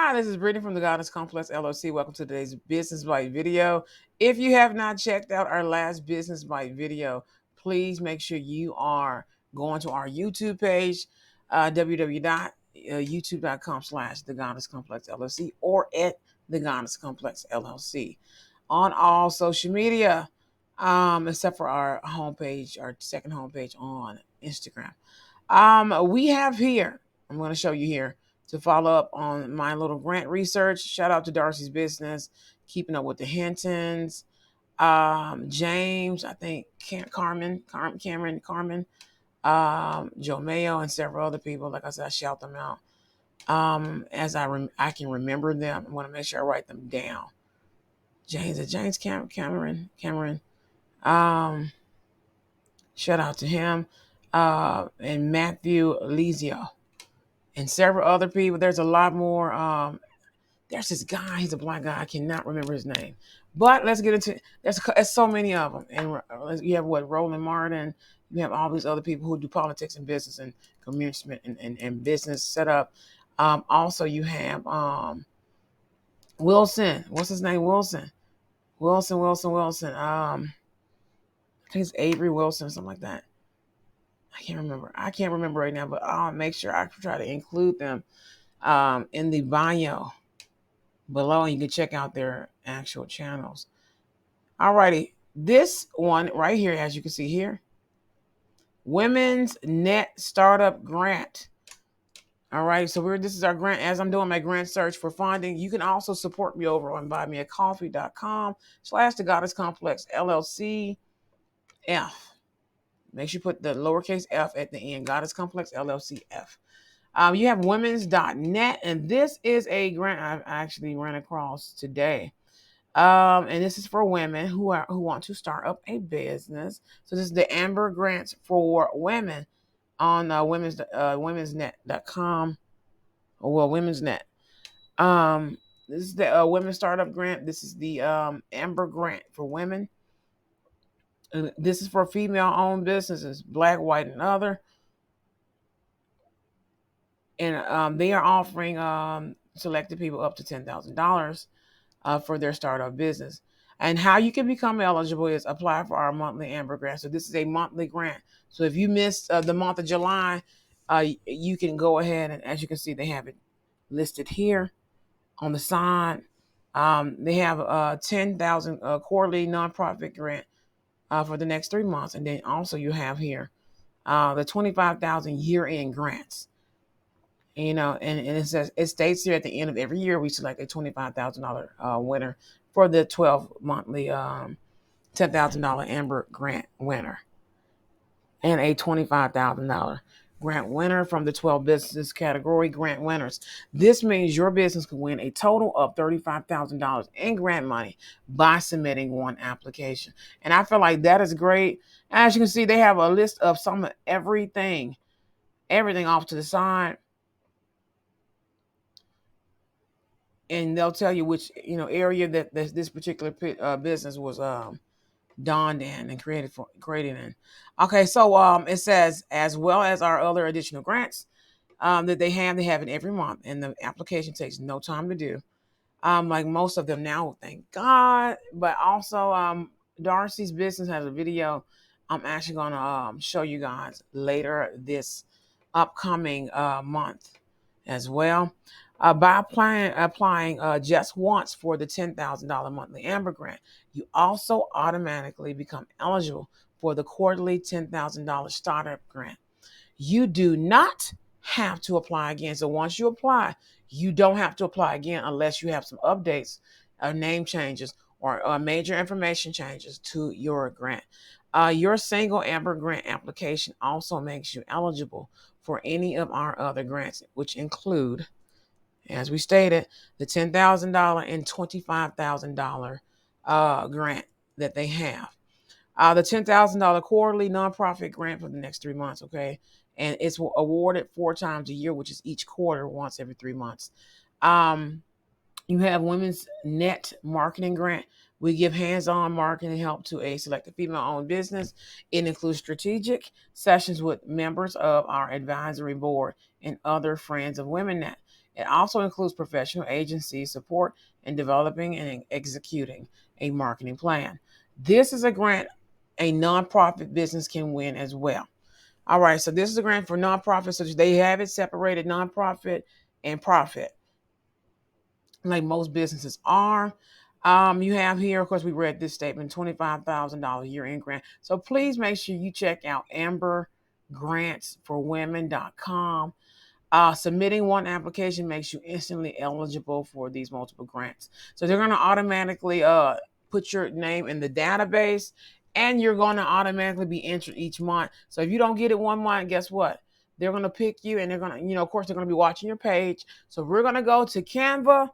Hi, this is Brittany from the Goddess Complex LLC. Welcome to today's Business Bite video. If you have not checked out our last Business Bite video, please make sure you are going to our YouTube page, www.youtube.com/The Goddess Complex LLC or at The Goddess Complex LLC on all social media, except for our homepage, our second homepage on Instagram. We have here, I'm going to show you here to follow up on my little grant research. Shout out to Darcy's Business, Keeping Up with the Hintons, James, I think Cameron, Joe Mayo, and several other people. Like I said, I shout them out as I can remember them. I want to make sure I write them down. Cameron. Shout out to him, and Matthew Lizio, and several other people. There's a lot more. There's this guy. He's a black guy. I cannot remember his name. But let's get into. There's so many of them. And you have Roland Martin. You have all these other people who do politics and business and community and business setup. Also, you have Wilson. What's his name? Wilson. I think it's Avery Wilson, something like that. I can't remember right now, but I'll make sure I try to include them in the bio below, and you can check out their actual channels. Alrighty, this one right here, as you can see here, Women's Net Startup Grant. All right, so this is our grant. As I'm doing my grant search for funding, you can also support me over on buymeacoffee.com/The Goddess Complex LLC F. Make sure you put the lowercase f at the end, Goddess Complex LLC F. You have women's.net, and this is a grant I've actually ran across today. And this is for women who want to start up a business. So this is the Amber Grants for Women on womensnet.com, or Women's Net. This is the Women's Startup Grant. This is the Amber Grant for Women. This is for female-owned businesses, Black, white, and other. And they are offering selected people up to $10,000 for their startup business. And how you can become eligible is apply for our monthly Amber Grant. So this is a monthly grant. So if you missed the month of July, you can go ahead, and as you can see, they have it listed here on the side. They have 10,000 quarterly nonprofit grant for the next 3 months. And then also you have here the 25,000 year-end grants. And it states here at the end of every year we select a $25,000 winner for the 12 monthly $10,000 Amber Grant winner, and a $25,000 grant winner from the 12 business category grant winners. This means your business can win a total of $35,000 in grant money by submitting one application. And I feel like that is great. As you can see, they have a list of some of everything off to the side. And they'll tell you which area that this particular business was dawned in and created in. Okay, so it says, as well as our other additional grants that they have it every month, and the application takes no time to do. Like most of them now, thank God. But also, Darcy's Business has a video I'm actually gonna show you guys later this upcoming month as well. By applying just once for the $10,000 monthly Amber Grant, you also automatically become eligible for the quarterly $10,000 startup grant. You do not have to apply again. So once you apply, you don't have to apply again unless you have some updates, name changes, or major information changes to your grant. Your single Amber Grant application also makes you eligible for any of our other grants, which include, as we stated, the $10,000 and $25,000 grant that they have. The $10,000 quarterly nonprofit grant for the next 3 months, okay? And it's awarded 4 times a year, which is each quarter, once every 3 months. You have Women's Net Marketing Grant. We give hands-on marketing help to a selected female-owned business. It includes strategic sessions with members of our advisory board and other friends of Women Net. It also includes professional agency support in developing and executing a marketing plan. This is a grant a nonprofit business can win as well. All right, so this is a grant for nonprofits, so they have it separated nonprofit and profit, like most businesses are. You have here, of course, we read this statement, $25,000 year-end grant. So please make sure you check out ambergrantsforwomen.com. Submitting one application makes you instantly eligible for these multiple grants. So they're going to automatically put your name in the database, and you're going to automatically be entered each month. So if you don't get it one month, guess what? They're going to pick you, and they're going to, of course, they're going to be watching your page. So we're going to go to Canva.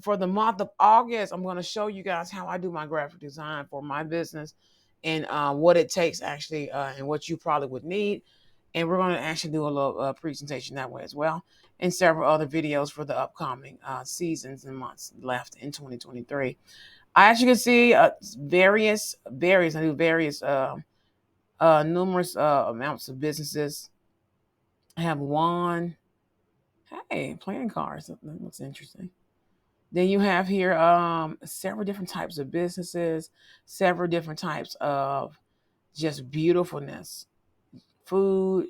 For the month of August, I'm going to show you guys how I do my graphic design for my business, and what it takes actually, and what you probably would need. And we're going to actually do a little presentation that way as well, and several other videos for the upcoming seasons and months left in 2023. As you can see, I do various numerous amounts of businesses. I have one. Hey, playing cards. That looks interesting. Then you have here several different types of businesses, several different types of just beautifulness, food,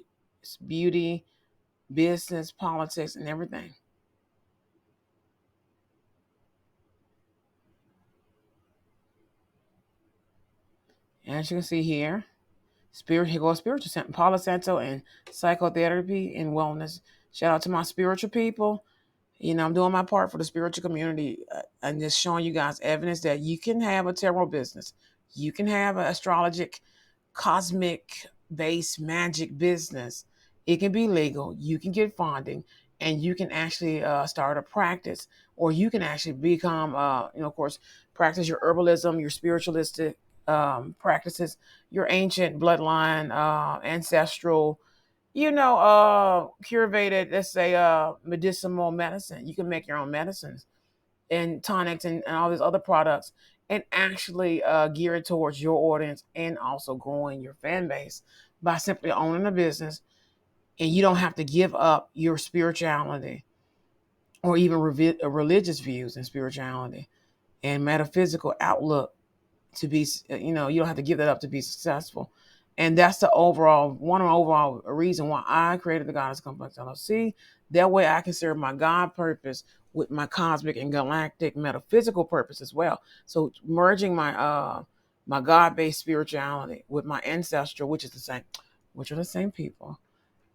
beauty, business, politics, and everything. As you can see here, spiritual center, Palo Santo, and psychotherapy and wellness. Shout out to my spiritual people. I'm doing my part for the spiritual community. I'm just showing you guys evidence that you can have a tarot business. You can have an astrologic, cosmic based magic business. It can be legal. You can get funding, and you can actually start a practice, or you can actually become, of course, practice your herbalism, your spiritualistic practices, your ancient bloodline, ancestral, curated, let's say, medicinal medicine. You can make your own medicines and tonics and all these other products, and actually gear it towards your audience, and also growing your fan base by simply owning a business. And you don't have to give up your spirituality, or even religious views and spirituality and metaphysical outlook to be, you don't have to give that up to be successful. And that's the overall reason why I created the Goddess Complex LLC. That way I can serve my God purpose with my cosmic and galactic metaphysical purpose as well. So merging my God-based spirituality with my ancestral, which are the same people,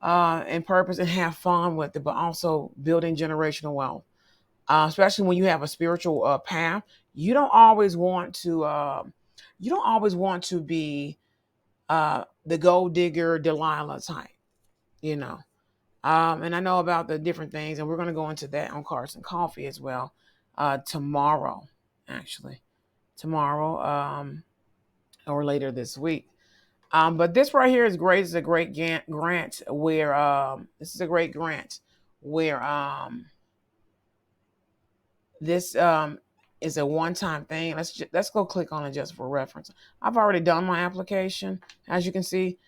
and purpose, and have fun with it, but also building generational wealth. Especially when you have a spiritual path, you don't always want to be the gold digger Delilah type, you know. And I know about the different things, and we're going to go into that on Cards and Coffee as well tomorrow, actually, or later this week. But this right here is great. It's a great grant where this is a great grant where this is a one-time thing. Let's go click on it just for reference. I've already done my application, as you can see.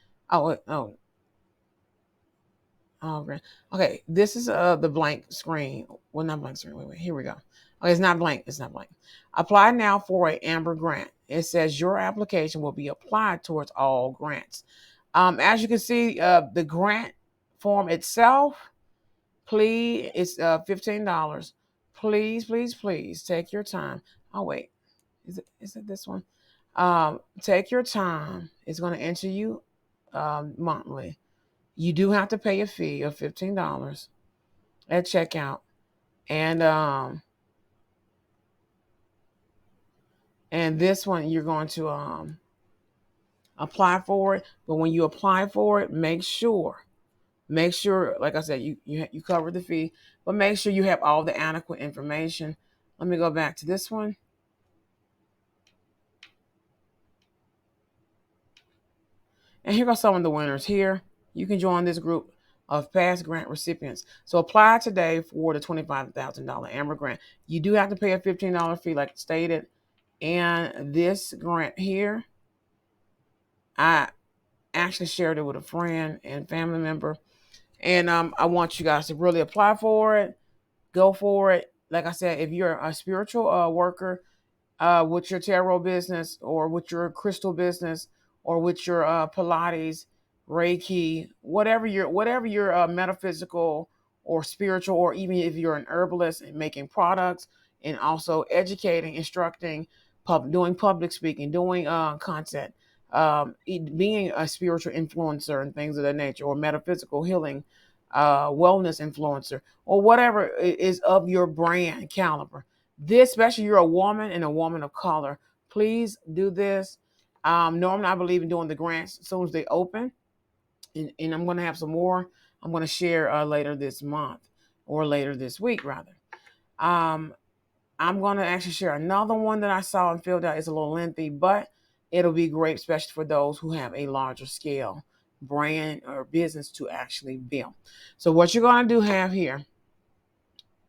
Great. Okay, this is the blank screen. Well, not blank screen. Wait. Here we go. Okay, it's not blank. It's not blank. Apply now for an Amber grant. It says your application will be applied towards all grants. As you can see, the grant form itself, please, it's $15. Please take your time. Oh wait, is it this one? Take your time. It's going to enter you monthly. You do have to pay a fee of $15 at checkout, and this one you're going to apply for it. But when you apply for it, make sure, like I said, you cover the fee, but make sure you have all the adequate information. Let me go back to this one. And here are some of the winners here. You can join this group of past grant recipients. So apply today for the $25,000 Amber grant. You do have to pay a $15 fee, like stated. And this grant here, I actually shared it with a friend and family member. And I want you guys to really apply for it. Go for it. Like I said, if you're a spiritual worker, with your tarot business or with your crystal business or with your Pilates, Reiki, whatever your metaphysical or spiritual, or even if you're an herbalist and making products and also educating, instructing, doing public speaking, doing content, being a spiritual influencer and things of that nature, or metaphysical healing, wellness influencer, or whatever is of your brand caliber. This, especially you're a woman and a woman of color, please do this. Normally, I believe in doing the grants as soon as they open, and I'm going to have some more. I'm going to share later this month or later this week, rather. Um, I'm going to actually share another one that I saw and filled out. It's a little lengthy, but it'll be great, especially for those who have a larger scale brand or business to actually build. So what you're going to do have here,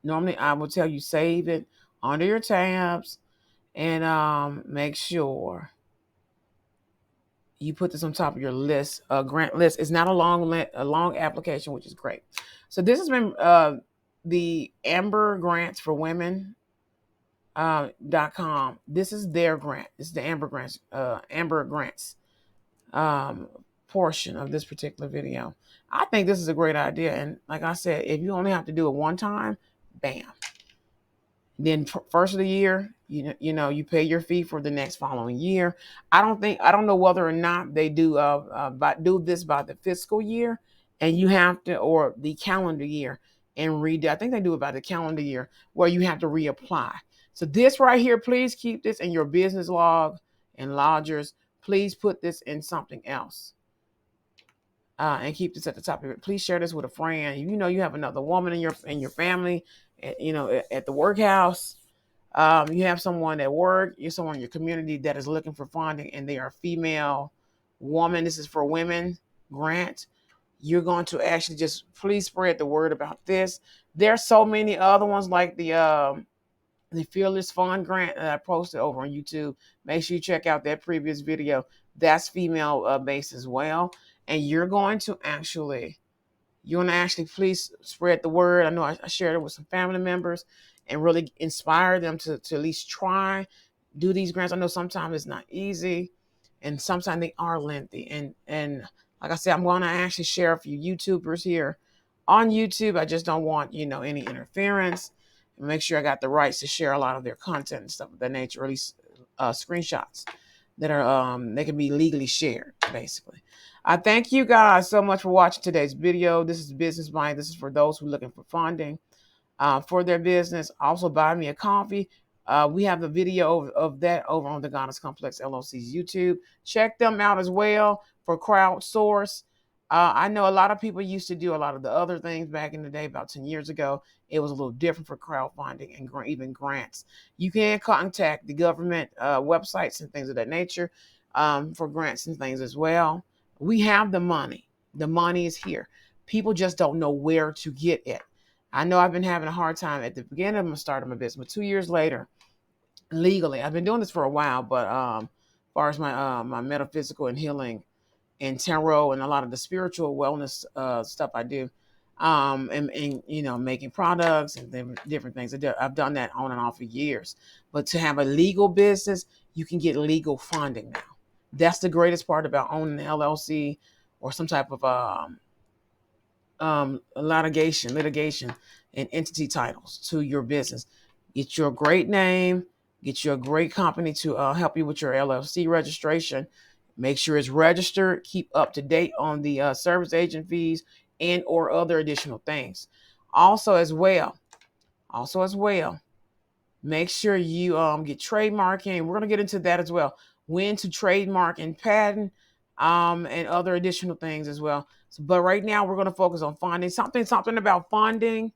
normally I will tell you save it under your tabs, and make sure you put this on top of your list, grant list. It's not a long application, which is great. So this has been the Amber Grants for Women .com. This is their grant. This is the Amber Grants portion of this particular video. I think this is a great idea, and like I said, if you only have to do it one time, bam. Then first of the year, you pay your fee for the next following year. I don't know whether or not they do do this by the fiscal year, and you have to, or the calendar year, and redo. I think they do it by the calendar year where you have to reapply. So this right here, please keep this in your business log and lodgers. Please put this in something else. And keep this at the top of it. Please share this with a friend. You have another woman in your family, at the workhouse. You have someone at work. You're someone in your community that is looking for funding, and they are female woman. This is for women grant. You're going to actually just please spread the word about this. There's so many other ones like the Fearless Fund grant that I posted over on YouTube. Make sure you check out that previous video. That's female based as well. And you want to actually please spread the word. I know I shared it with some family members and really inspire them to at least try, do these grants. I know sometimes it's not easy and sometimes they are lengthy. And like I said, I'm going to actually share a few YouTubers here on YouTube. I just don't want, any interference. And make sure I got the rights to share a lot of their content and stuff of that nature, or at least screenshots that are they can be legally shared, basically. I thank you guys so much for watching today's video. This is Business Mind. This is for those who are looking for funding for their business. Also, buy me a coffee. We have the video of that over on the Goddess Complex LLC's YouTube. Check them out as well for crowdsource. I know a lot of people used to do a lot of the other things back in the day, about 10 years ago. It was a little different for crowdfunding and even grants. You can contact the government websites and things of that nature for grants and things as well. We have the money. The money is here. People just don't know where to get it. I know I've been having a hard time at the beginning of my start of my business, but 2 years later, legally, I've been doing this for a while, but as far as my metaphysical and healing and tarot and a lot of the spiritual wellness stuff I do, and making products and different things. I've done that on and off for years. But to have a legal business, you can get legal funding now. That's the greatest part about owning an LLC or some type of litigation and entity titles to your business. Get your great name, get you a great company to help you with your LLC registration. Make sure it's registered. Keep up to date on the service agent fees and or other additional things. Also as well, make sure you get trademarking. We're going to get into that as well. When to trademark and patent, and other additional things as well. So, but right now we're going to focus on funding. Something about funding.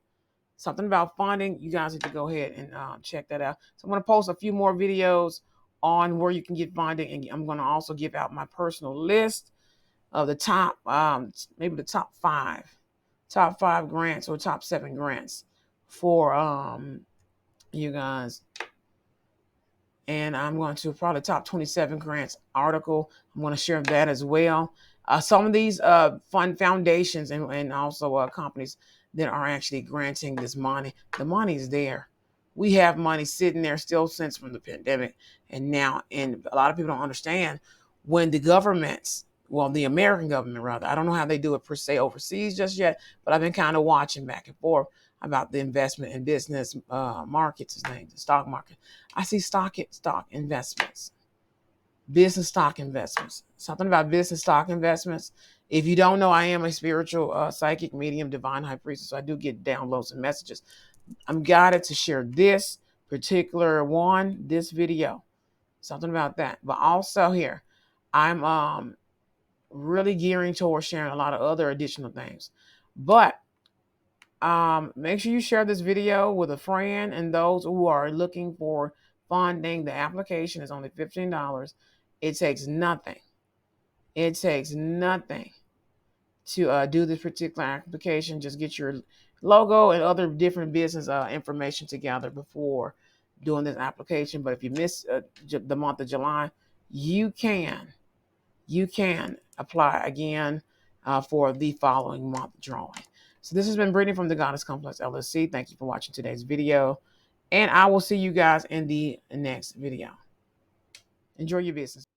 You guys need to go ahead and check that out. So I'm going to post a few more videos on where you can get funding, and I'm going to also give out my personal list of the top, maybe the top five grants or top 7 grants for you guys. And I'm going to probably top 27 grants article. I'm going to share that as well. Some of these fund foundations and also companies that are actually granting this money, the money is there. We have money sitting there still since from the pandemic. And now, and a lot of people don't understand when the governments, well, the American government rather, I don't know how they do it per se overseas just yet, but I've been kind of watching back and forth about the investment in business markets, the stock market. I see stock investments, business stock investments. Something about business stock investments. If you don't know, I am a spiritual psychic medium, divine high priestess. So I do get downloads and messages. I'm guided to share this particular one, this video. Something about that. But also here, I'm really gearing towards sharing a lot of other additional things. But make sure you share this video with a friend and those who are looking for funding. The application is only $15. It takes nothing. It takes nothing to do this particular application. Just get your logo and other different business information together before doing this application. But if you miss the month of July, you can apply again for the following month drawing. So this has been Brittany from the Goddess Complex LLC. Thank you for watching today's video, and I will see you guys in the next video. Enjoy your business.